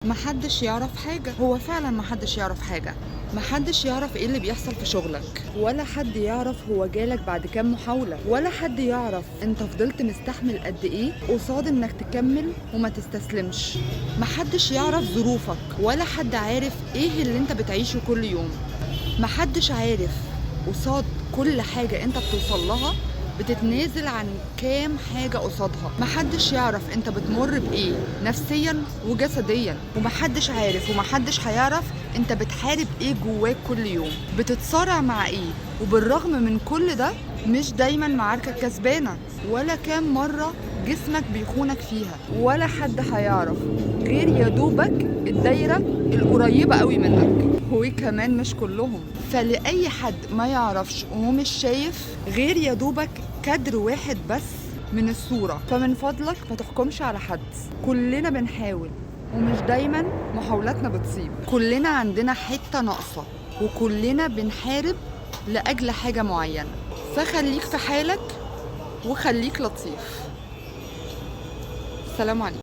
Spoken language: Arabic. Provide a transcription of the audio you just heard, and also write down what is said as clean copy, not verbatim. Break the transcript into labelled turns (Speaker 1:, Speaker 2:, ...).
Speaker 1: محدش يعرف حاجة. هو فعلا محدش يعرف حاجة. محدش يعرف ايه اللي بيحصل في شغلك، ولا حد يعرف هو جالك بعد كام محاولة، ولا حد يعرف انت فضلت مستحمل قد ايه قصاد انك تكمل وما تستسلمش. محدش يعرف ظروفك، ولا حد عارف ايه اللي انت بتعيشه كل يوم. محدش عارف قصاد كل حاجة انت بتوصل لها بتتنازل عن كام حاجة قصادها. محدش يعرف انت بتمر بايه نفسيا وجسديا، ومحدش عارف ومحدش هيعرف انت بتحارب ايه جواك كل يوم، بتتصارع مع ايه. وبالرغم من كل ده مش دايما معاركك كسبانة، ولا كام مرة جسمك بيخونك فيها، ولا حد هيعرف غير يدوبك الدايرة القريبة قوي منك، وكمان مش كلهم. فلأي حد ما يعرفش ومش شايف غير يدوبك كادر واحد بس من الصورة، فمن فضلك ما تحكمش على حد. كلنا بنحاول ومش دايما محاولاتنا بتصيب، كلنا عندنا حتة ناقصة، وكلنا بنحارب لأجل حاجة معينة. فخليك في حالك وخليك لطيف. سلام عليكم.